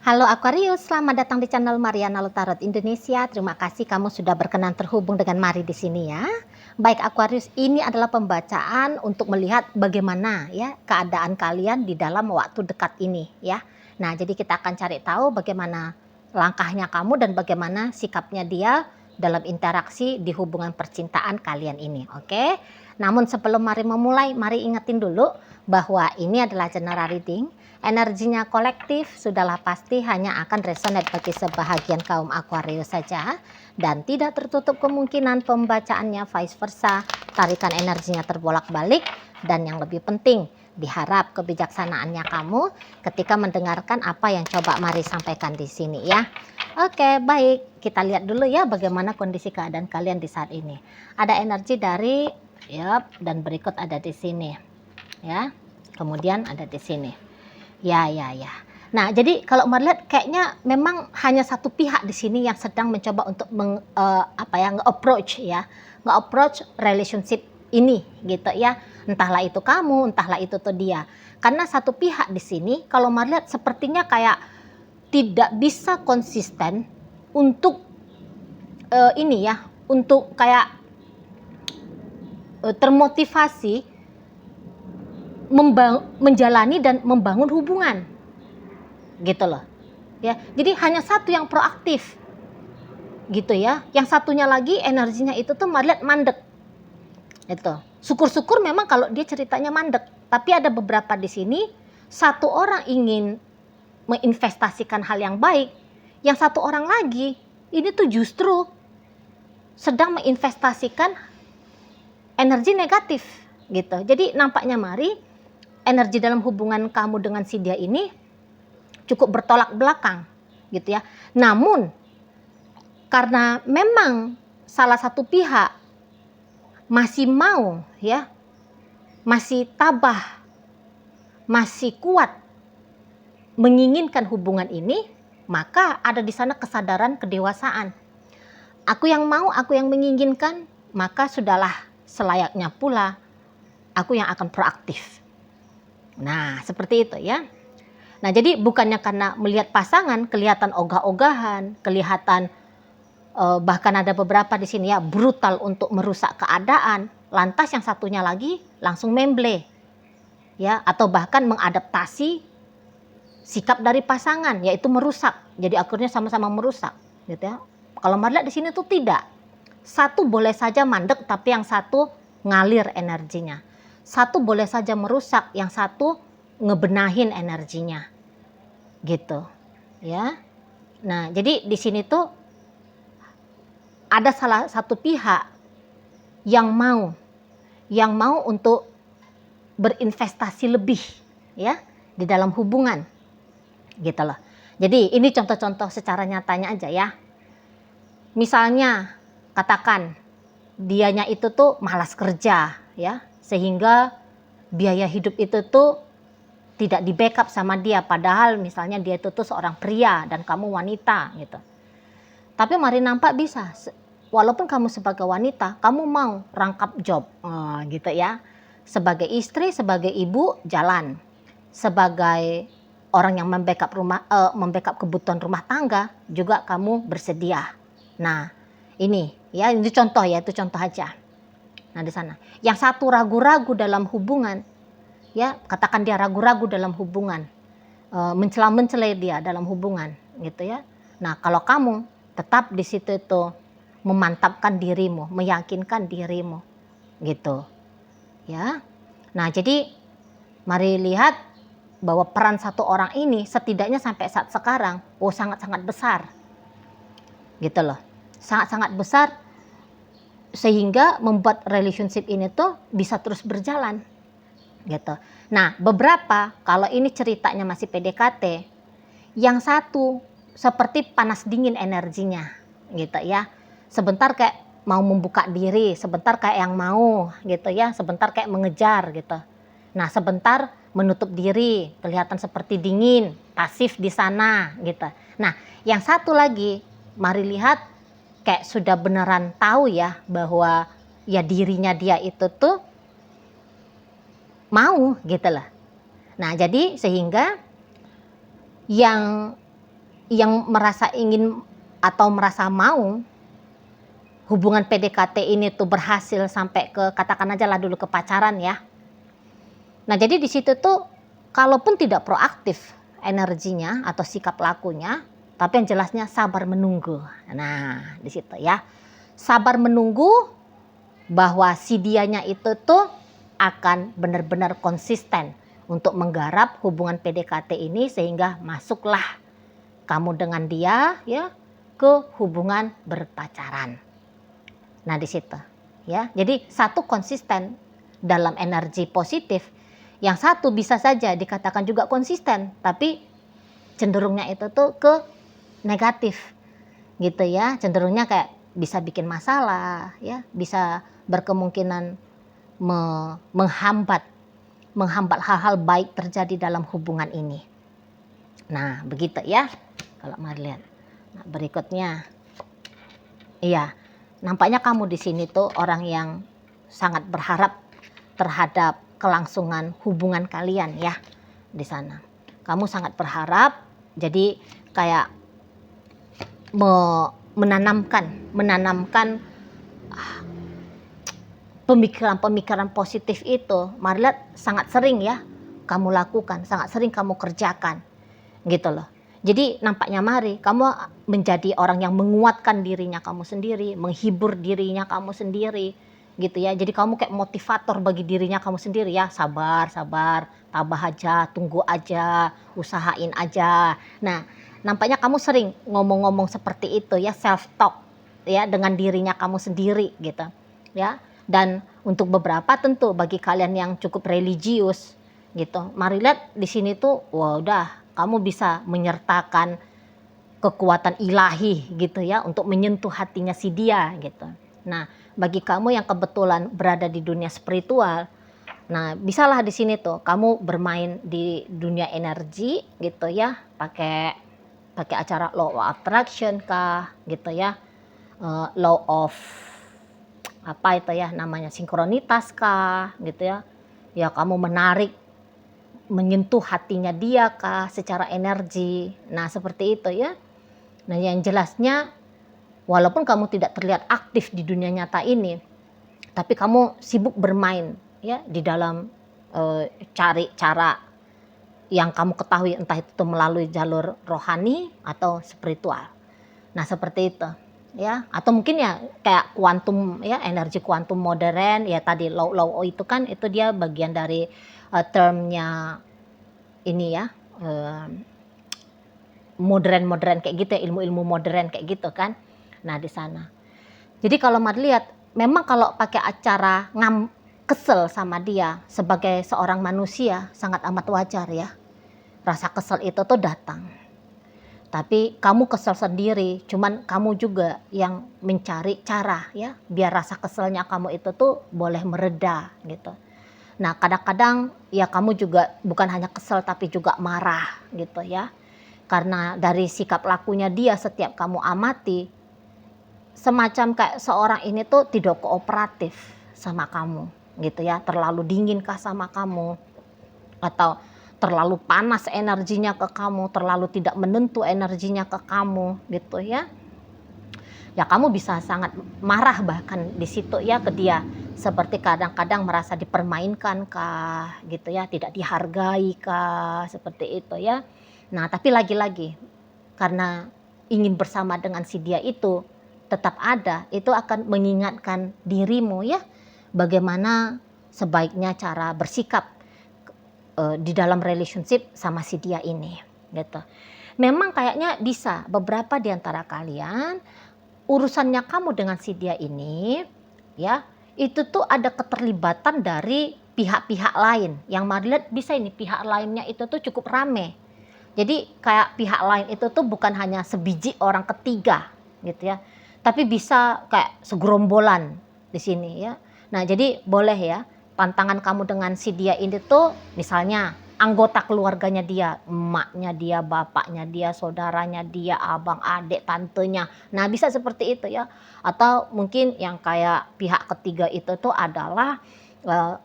Halo Aquarius, selamat datang di channel Mariana Tarot Indonesia. Terima kasih kamu sudah berkenan terhubung dengan Mari di sini ya. Baik Aquarius, ini adalah pembacaan untuk melihat bagaimana ya keadaan kalian di dalam waktu dekat ini ya. Nah, jadi kita akan cari tahu bagaimana langkahnya kamu dan bagaimana sikapnya dia dalam interaksi di hubungan percintaan kalian ini, oke? Namun sebelum Mari memulai, mari ingetin dulu bahwa ini adalah general reading. Energinya kolektif sudahlah pasti hanya akan resonate bagi sebahagian kaum Aquarius saja dan tidak tertutup kemungkinan pembacaannya vice versa, tarikan energinya terbolak-balik dan yang lebih penting diharap kebijaksanaannya kamu ketika mendengarkan apa yang coba Mari sampaikan di sini ya. Oke, baik, kita lihat dulu ya bagaimana kondisi keadaan kalian di saat ini. Ada energi dari dan berikut ada di sini ya. Kemudian ada di sini. Ya. Nah, jadi kalau melihat kayaknya memang hanya satu pihak di sini yang sedang mencoba untuk nge-approach relationship ini gitu ya. Entahlah itu kamu, entahlah itu tuh dia. Karena satu pihak di sini kalau melihat sepertinya kayak tidak bisa konsisten untuk untuk kayak termotivasi menjalani dan membangun hubungan gitu loh ya. Jadi hanya satu yang proaktif gitu ya, yang satunya lagi energinya itu tuh melihat mandek itu. Syukur-syukur memang kalau dia ceritanya mandek, tapi ada beberapa di sini satu orang ingin menginvestasikan hal yang baik, yang satu orang lagi ini tuh justru sedang menginvestasikan energi negatif gitu. Jadi nampaknya Mari energi dalam hubungan kamu dengan si dia ini cukup bertolak belakang gitu ya. Namun karena memang salah satu pihak masih mau ya, masih tabah, masih kuat menginginkan hubungan ini, maka ada di sana kesadaran kedewasaan. Aku yang mau, aku yang menginginkan, maka sudahlah selayaknya pula aku yang akan proaktif. Nah, seperti itu ya. Nah, jadi bukannya karena melihat pasangan kelihatan ogah-ogahan, kelihatan bahkan ada beberapa di sini ya brutal untuk merusak keadaan, lantas yang satunya lagi langsung memble. Ya, atau bahkan mengadaptasi sikap dari pasangan yaitu merusak. Jadi akhirnya sama-sama merusak, gitu ya. Kalau melihat di sini tuh tidak. Satu boleh saja mandek tapi yang satu ngalir energinya. Satu boleh saja merusak, yang satu ngebenahin energinya. Gitu. Ya. Nah, jadi di sini tuh ada salah satu pihak yang mau untuk berinvestasi lebih ya di dalam hubungan. Gitu loh. Jadi ini contoh-contoh secara nyatanya aja ya. Misalnya katakan dianya itu tuh malas kerja ya, sehingga biaya hidup itu tuh tidak di backup sama dia, padahal misalnya dia itu tuh seorang pria dan kamu wanita gitu. Tapi Mari nampak bisa, walaupun kamu sebagai wanita, kamu mau rangkap job gitu ya. Sebagai istri, sebagai ibu jalan, sebagai orang yang membackup kebutuhan rumah tangga juga kamu bersedia. Nah, ini ya, ini contoh ya, itu contoh aja. Nah, di sana yang satu ragu-ragu dalam hubungan ya, katakan dia ragu-ragu dalam hubungan, mencela-mencela dia dalam hubungan gitu ya. Nah, kalau kamu tetap di situ itu memantapkan dirimu, meyakinkan dirimu gitu ya. Nah, jadi Mari lihat bahwa peran satu orang ini setidaknya sampai saat sekarang sangat-sangat besar gitu loh, sangat-sangat besar, sehingga membuat relationship ini tuh bisa terus berjalan gitu. Nah, beberapa kalau ini ceritanya masih PDKT, yang satu seperti panas dingin energinya gitu ya. Sebentar kayak mau membuka diri, sebentar kayak yang mau gitu ya, sebentar kayak mengejar gitu. Nah, sebentar menutup diri, kelihatan seperti dingin, pasif di sana gitu. Nah, yang satu lagi Mari lihat kayak sudah beneran tahu ya bahwa ya dirinya dia itu tuh mau gitu loh. Nah, jadi sehingga yang yang merasa ingin atau merasa mau hubungan PDKT ini tuh berhasil sampai ke, katakan aja lah dulu, ke pacaran ya. Nah jadi di situ tuh kalaupun tidak proaktif energinya atau sikap lakunya, tapi yang jelasnya sabar menunggu. Nah di situ ya, sabar menunggu bahwa si dianya itu tuh akan benar-benar konsisten untuk menggarap hubungan PDKT ini sehingga masuklah kamu dengan dia ya ke hubungan berpacaran. Nah di situ ya. Jadi satu konsisten dalam energi positif, yang satu bisa saja dikatakan juga konsisten, tapi cenderungnya itu tuh ke negatif gitu ya. Cenderungnya kayak bisa bikin masalah ya, bisa berkemungkinan menghambat hal-hal baik terjadi dalam hubungan ini. Nah begitu ya kalau mari lihat. Nah, berikutnya, iya, nampaknya kamu di sini tuh orang yang sangat berharap terhadap kelangsungan hubungan kalian ya di sana. Kamu sangat berharap, jadi kayak menanamkan pemikiran-pemikiran positif itu, mari lihat, sangat sering ya kamu lakukan, sangat sering kamu kerjakan gitu loh. Jadi nampaknya mari kamu menjadi orang yang menguatkan dirinya kamu sendiri, menghibur dirinya kamu sendiri gitu ya. Jadi kamu kayak motivator bagi dirinya kamu sendiri ya. Sabar, tabah aja, tunggu aja, usahain aja. Nah nampaknya kamu sering ngomong-ngomong seperti itu ya, self talk ya dengan dirinya kamu sendiri gitu ya. Dan untuk beberapa tentu bagi kalian yang cukup religius gitu, mari lihat di sini tuh, wah udah kamu bisa menyertakan kekuatan ilahi gitu ya untuk menyentuh hatinya si dia gitu. Nah bagi kamu yang kebetulan berada di dunia spiritual, nah bisalah di sini tuh kamu bermain di dunia energi gitu ya, pakai acara law of attraction kah gitu ya, law of apa itu ya namanya, sinkronitas kah gitu ya. Ya kamu menarik, menyentuh hatinya dia kah secara energi. Nah seperti itu ya. Nah yang jelasnya, walaupun kamu tidak terlihat aktif di dunia nyata ini, tapi kamu sibuk bermain ya di dalam cari cara yang kamu ketahui, entah itu melalui jalur rohani atau spiritual. Nah seperti itu ya, atau mungkin ya kayak kuantum ya, energi kuantum modern ya, tadi law itu kan itu dia bagian dari termnya ini ya, modern kayak gitu ya, ilmu-ilmu modern kayak gitu kan. Nah di sana. Jadi kalau Mad lihat, memang kalau pakai acara kesel sama dia sebagai seorang manusia sangat amat wajar ya. Rasa kesel itu tuh datang. Tapi kamu kesel sendiri, cuman kamu juga yang mencari cara ya biar rasa keselnya kamu itu tuh boleh mereda gitu. Nah kadang-kadang ya kamu juga bukan hanya kesel tapi juga marah gitu ya. Karena dari sikap lakunya dia setiap kamu amati, semacam kayak seorang ini tuh tidak kooperatif sama kamu gitu ya. Terlalu dinginkah sama kamu, atau terlalu panas energinya ke kamu, terlalu tidak menentu energinya ke kamu gitu ya. Ya kamu bisa sangat marah bahkan di situ ya ke dia, seperti kadang-kadang merasa dipermainkan kah gitu ya, tidak dihargai kah, seperti itu ya. Nah tapi lagi-lagi karena ingin bersama dengan si dia itu tetap ada, itu akan mengingatkan dirimu ya bagaimana sebaiknya cara bersikap di dalam relationship sama si dia ini gitu. Memang kayaknya bisa beberapa di antara kalian urusannya kamu dengan si dia ini ya, itu tuh ada keterlibatan dari pihak-pihak lain yang mari lihat bisa ini pihak lainnya itu tuh cukup rame. Jadi kayak pihak lain itu tuh bukan hanya sebiji orang ketiga gitu ya, tapi bisa kayak segerombolan di sini ya. Nah jadi boleh ya, tantangan kamu dengan si dia ini tuh misalnya anggota keluarganya dia, emaknya dia, bapaknya dia, saudaranya dia, abang, adik, tantenya. Nah bisa seperti itu ya. Atau mungkin yang kayak pihak ketiga itu tuh adalah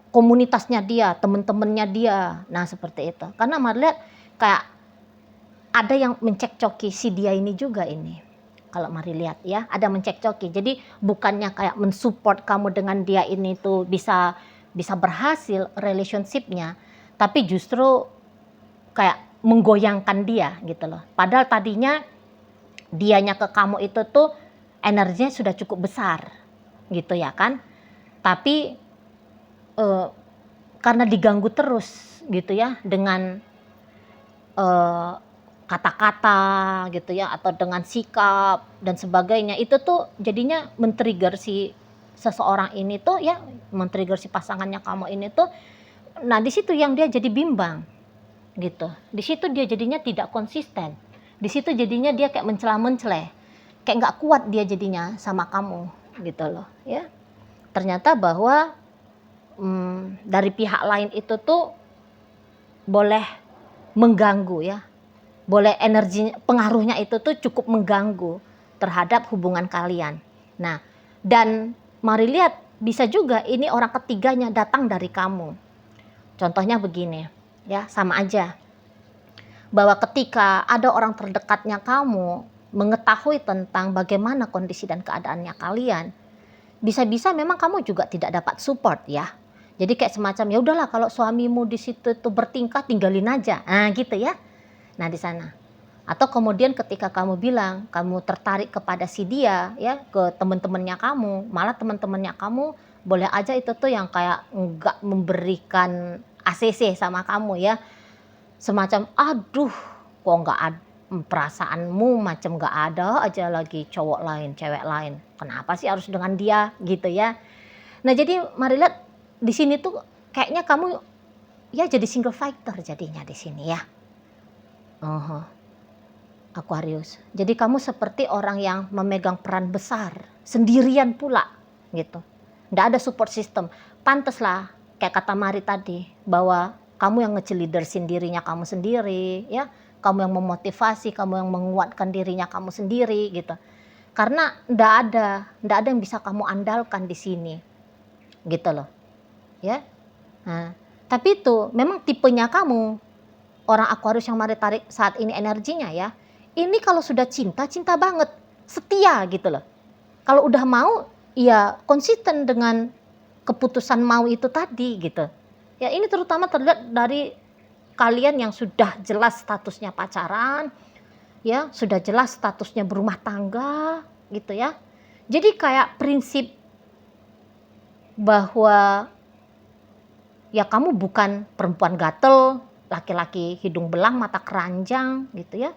komunitasnya dia, teman-temannya dia. Nah seperti itu. Karena mari lihat kayak ada yang mencekcoki si dia ini juga ini. Kalau mari lihat ya, ada mencekcoki. Jadi bukannya kayak mensupport kamu dengan dia ini tuh bisa berhasil relationship-nya, tapi justru kayak menggoyangkan dia gitu loh. Padahal tadinya dianya ke kamu itu tuh energinya sudah cukup besar gitu ya kan. Tapi karena diganggu terus gitu ya dengan kata-kata gitu ya, atau dengan sikap dan sebagainya, itu tuh jadinya men-trigger si seseorang ini tuh ya, men-trigger si pasangannya kamu ini tuh. Nah di situ yang dia jadi bimbang gitu, di situ dia jadinya tidak konsisten, di situ jadinya dia kayak mencela-menceleh, kayak nggak kuat dia jadinya sama kamu gitu loh ya. Ternyata bahwa dari pihak lain itu tuh boleh mengganggu ya, boleh energi pengaruhnya itu tuh cukup mengganggu terhadap hubungan kalian. Nah, dan mari lihat bisa juga ini orang ketiganya datang dari kamu. Contohnya begini ya, sama aja. Bahwa ketika ada orang terdekatnya kamu mengetahui tentang bagaimana kondisi dan keadaannya kalian, bisa-bisa memang kamu juga tidak dapat support ya. Jadi kayak semacam ya udahlah kalau suamimu di situ tuh bertingkah tinggalin aja. Nah, gitu ya. Nah, di sana. Atau kemudian ketika kamu bilang kamu tertarik kepada si dia ya, ke teman-temannya kamu, malah teman-temannya kamu boleh aja itu tuh yang kayak enggak memberikan ACC sama kamu ya. Semacam aduh kok enggak ada perasaanmu, macam enggak ada aja lagi cowok lain, cewek lain. Kenapa sih harus dengan dia gitu ya. Nah, jadi mari lihat di sini tuh kayaknya kamu ya jadi single fighter jadinya di sini ya. Aquarius. Jadi kamu seperti orang yang memegang peran besar, sendirian pula gitu. Nggak ada support system. Pantaslah kayak kata Mari tadi, bahwa kamu yang nge-leadersin dirinya kamu sendiri, ya. Kamu yang memotivasi, kamu yang menguatkan dirinya kamu sendiri gitu. Karena nggak ada yang bisa kamu andalkan di sini. Gitu loh. Ya. Nah, tapi itu memang tipenya kamu, orang Aquarius yang Mari tarik saat ini energinya ya. Ini kalau sudah cinta, cinta banget, setia gitu loh. Kalau udah mau, ya konsisten dengan keputusan mau itu tadi gitu. Ya ini terutama terlihat dari kalian yang sudah jelas statusnya pacaran, ya sudah jelas statusnya berumah tangga gitu ya. Jadi kayak prinsip bahwa ya kamu bukan perempuan gatel, laki-laki hidung belang, mata keranjang gitu ya.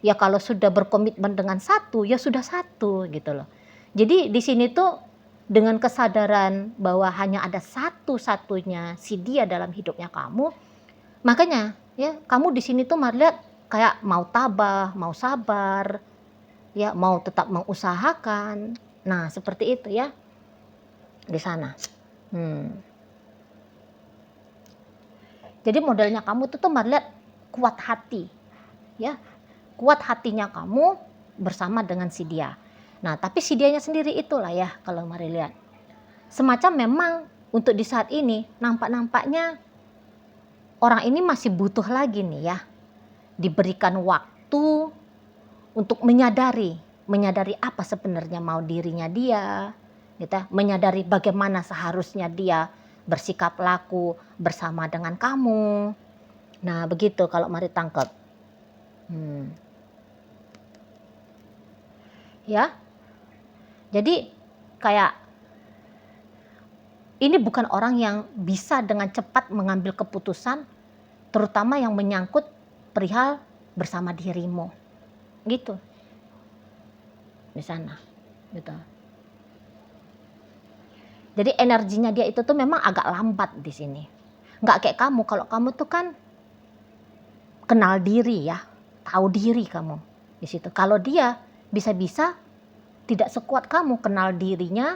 Ya kalau sudah berkomitmen dengan satu, ya sudah satu gitu loh. Jadi di sini tuh dengan kesadaran bahwa hanya ada satu-satunya si dia dalam hidupnya kamu, makanya ya kamu di sini tuh lihat kayak mau tabah, mau sabar, ya mau tetap mengusahakan. Nah seperti itu ya di sana. Jadi modelnya kamu tuh lihat kuat hati, ya. Kuat hatinya kamu bersama dengan si dia. Nah, tapi si dianya sendiri itulah ya kalau Mari lihat. Semacam memang untuk di saat ini nampaknya orang ini masih butuh lagi nih ya. Diberikan waktu untuk menyadari apa sebenarnya mau dirinya dia, gitu. Menyadari bagaimana seharusnya dia bersikap laku bersama dengan kamu. Nah, begitu kalau Mari tangkap. Ya. Jadi kayak ini bukan orang yang bisa dengan cepat mengambil keputusan, terutama yang menyangkut perihal bersama dirimu. Gitu. Di sana. Gitu. Jadi energinya dia itu tuh memang agak lambat di sini. Nggak kayak kamu. Kalau kamu tuh kan kenal diri ya, tahu diri kamu di situ. Kalau dia bisa-bisa tidak sekuat kamu kenal dirinya,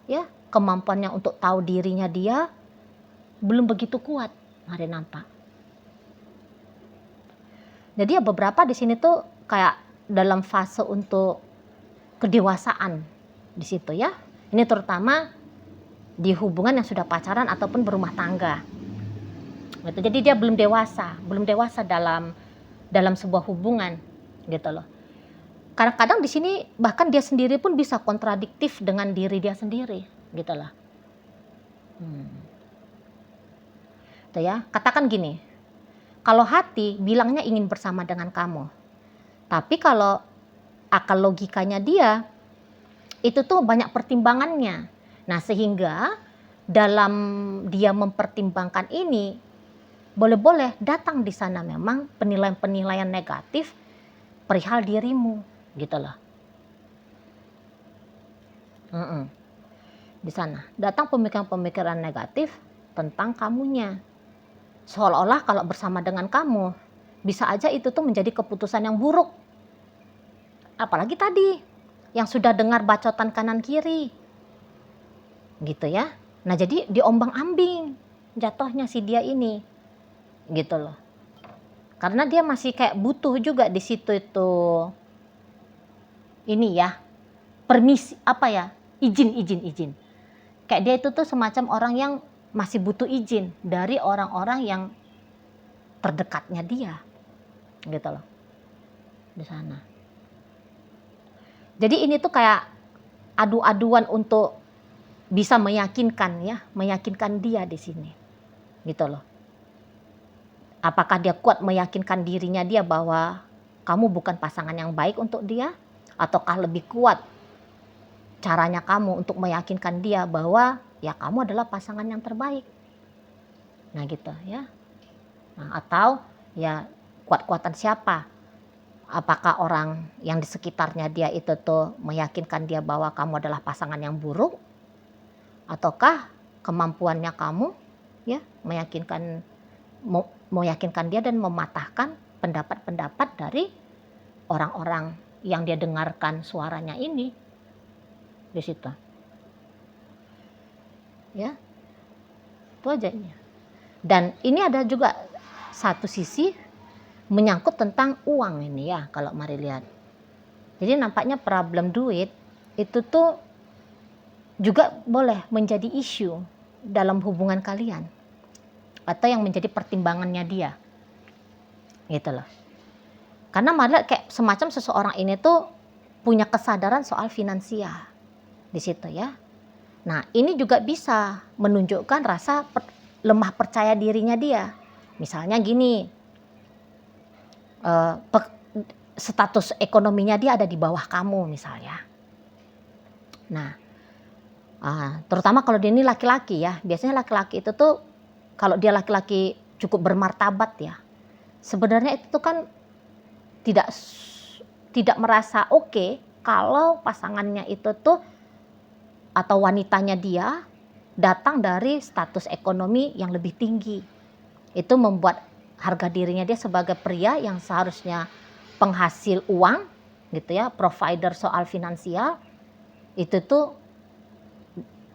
ya kemampuannya untuk tahu dirinya dia belum begitu kuat, Mari nampak. Jadi ya beberapa di sini tuh kayak dalam fase untuk kedewasaan di situ ya. Ini terutama di hubungan yang sudah pacaran ataupun berumah tangga. Gitu. Jadi dia belum dewasa dalam dalam sebuah hubungan, gitu loh. Kadang-kadang di sini bahkan dia sendiri pun bisa kontradiktif dengan diri dia sendiri, gitu loh. Tuh ya, katakan gini, kalau hati bilangnya ingin bersama dengan kamu, tapi kalau akal logikanya dia itu tuh banyak pertimbangannya. Nah, sehingga dalam dia mempertimbangkan ini, boleh-boleh datang di sana memang penilaian-penilaian negatif perihal dirimu, gitu loh. Di sana datang pemikiran-pemikiran negatif tentang kamunya. Seolah-olah kalau bersama dengan kamu, bisa aja itu tuh menjadi keputusan yang buruk. Apalagi tadi yang sudah dengar bacotan kanan kiri, gitu ya. Nah, jadi diombang-ambing jatuhnya si dia ini, gitu loh. Karena dia masih kayak butuh juga di situ itu ini ya, permisi apa ya, izin. Kayak dia itu tuh semacam orang yang masih butuh izin dari orang-orang yang terdekatnya dia, gitu loh, di sana. Jadi ini tuh kayak adu-aduan untuk bisa meyakinkan dia di sini, gitu loh. Apakah dia kuat meyakinkan dirinya dia bahwa kamu bukan pasangan yang baik untuk dia, ataukah lebih kuat caranya kamu untuk meyakinkan dia bahwa ya kamu adalah pasangan yang terbaik. Nah gitu ya. Nah, atau ya kuat-kuatan siapa? Apakah orang yang di sekitarnya dia itu tuh meyakinkan dia bahwa kamu adalah pasangan yang buruk? Ataukah kemampuannya kamu ya meyakinkan dia dan mematahkan pendapat-pendapat dari orang-orang yang dia dengarkan suaranya ini di situ. Ya. Itu aja. Dan ini ada juga satu sisi menyangkut tentang uang ini ya, kalau mari lihat. Jadi nampaknya problem duit itu tuh juga boleh menjadi isu dalam hubungan kalian, atau yang menjadi pertimbangannya dia, gitu loh. Karena malah kayak semacam seseorang ini tuh punya kesadaran soal finansial di situ ya. Nah ini juga bisa menunjukkan rasa lemah percaya dirinya dia. Misalnya gini, status ekonominya dia ada di bawah kamu misalnya. Nah terutama kalau dia ini laki-laki ya, biasanya laki-laki itu tuh kalau dia laki-laki cukup bermartabat ya, sebenarnya itu tuh kan tidak merasa oke kalau pasangannya itu tuh atau wanitanya dia datang dari status ekonomi yang lebih tinggi. Itu membuat harga dirinya dia sebagai pria yang seharusnya penghasil uang gitu ya, provider soal finansial, itu tuh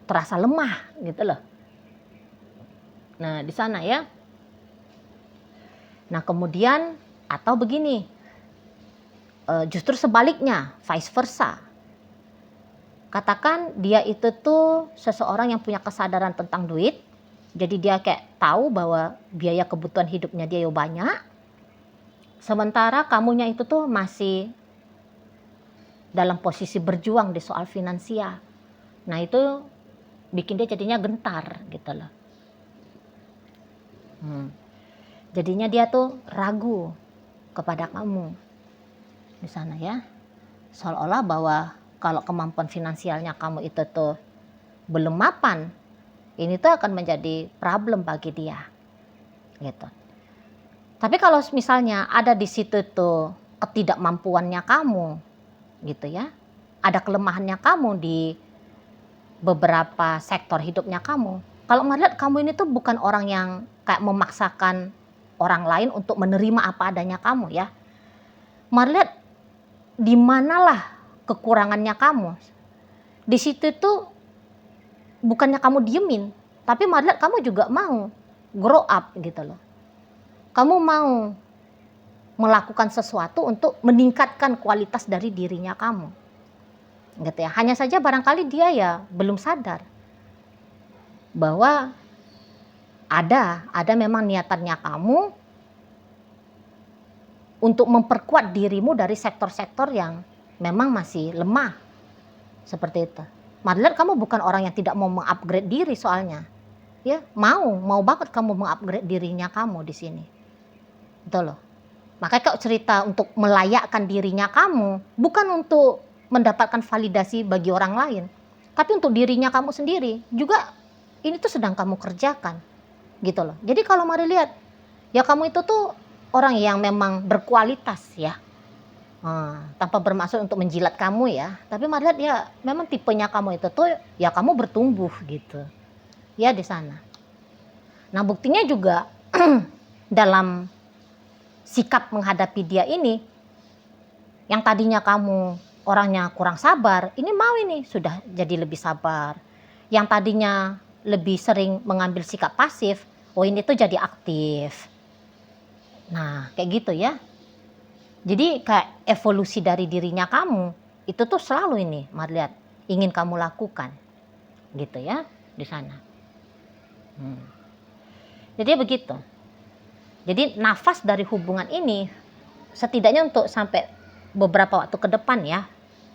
terasa lemah gitu loh. Nah di sana ya. Nah kemudian atau begini, justru sebaliknya, vice versa. Katakan dia itu tuh seseorang yang punya kesadaran tentang duit, jadi dia kayak tahu bahwa biaya kebutuhan hidupnya dia banyak, sementara kamunya itu tuh masih dalam posisi berjuang di soal finansial. Nah itu bikin dia jadinya gentar gitu loh. Jadinya dia tuh ragu kepada kamu di sana ya, seolah-olah bahwa kalau kemampuan finansialnya kamu itu tuh belum mapan, ini tuh akan menjadi problem bagi dia gitu. Tapi kalau misalnya ada di situ tuh ketidakmampuannya kamu gitu ya, ada kelemahannya kamu di beberapa sektor hidupnya kamu, kalau melihat kamu ini tuh bukan orang yang kayak memaksakan orang lain untuk menerima apa adanya kamu ya, melihat di manalah kekurangannya kamu. Di situ tuh bukannya kamu diemin, tapi melihat kamu juga mau grow up gitu loh. Kamu mau melakukan sesuatu untuk meningkatkan kualitas dari dirinya kamu. Gitu ya. Hanya saja barangkali dia ya belum sadar bahwa ada memang niatannya kamu untuk memperkuat dirimu dari sektor-sektor yang memang masih lemah. Seperti itu. Madlet, kamu bukan orang yang tidak mau mengupgrade diri soalnya. Ya, mau banget kamu mengupgrade dirinya kamu di sini. Betul loh. Makanya kau cerita untuk melayakkan dirinya kamu, bukan untuk mendapatkan validasi bagi orang lain, tapi untuk dirinya kamu sendiri. Juga ini tuh sedang kamu kerjakan. Gitu loh. Jadi kalau mari lihat, ya kamu itu tuh orang yang memang berkualitas ya. Tanpa bermaksud untuk menjilat kamu ya, tapi mari lihat ya memang tipenya kamu itu tuh ya kamu bertumbuh gitu. Ya di sana. Nah, buktinya juga dalam sikap menghadapi dia ini, yang tadinya kamu orangnya kurang sabar, ini mau ini sudah jadi lebih sabar. Yang tadinya lebih sering mengambil sikap pasif, oh ini tuh jadi aktif. Nah, kayak gitu ya. Jadi kayak evolusi dari dirinya kamu, itu tuh selalu ini, mari lihat, ingin kamu lakukan. Gitu ya, di sana. Jadi begitu. Jadi nafas dari hubungan ini setidaknya untuk sampai beberapa waktu ke depan ya,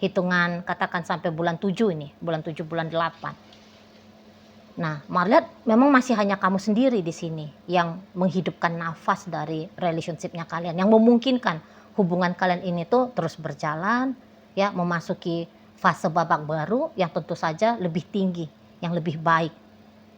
hitungan katakan sampai bulan 7 ini, bulan 7 bulan 8. Nah, mari lihat memang masih hanya kamu sendiri di sini yang menghidupkan nafas dari relationship-nya kalian, yang memungkinkan hubungan kalian ini tuh terus berjalan ya, memasuki fase babak baru yang tentu saja lebih tinggi, yang lebih baik.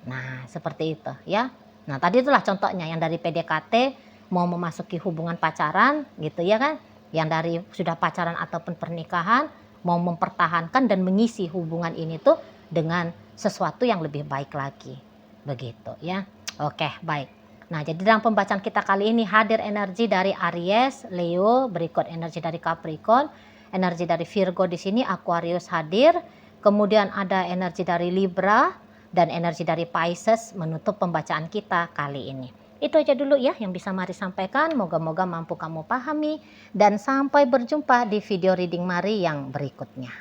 Nah, seperti itu ya. Nah, tadi itulah contohnya yang dari PDKT mau memasuki hubungan pacaran gitu ya kan. Yang dari sudah pacaran ataupun pernikahan mau mempertahankan dan mengisi hubungan ini tuh dengan sesuatu yang lebih baik lagi. Begitu ya. Oke, baik. Nah, jadi dalam pembacaan kita kali ini hadir energi dari Aries, Leo, berikut energi dari Capricorn, energi dari Virgo di sini, Aquarius hadir, kemudian ada energi dari Libra dan energi dari Pisces menutup pembacaan kita kali ini. Itu aja dulu ya yang bisa Mari sampaikan, moga-moga mampu kamu pahami dan sampai berjumpa di video reading Mari yang berikutnya.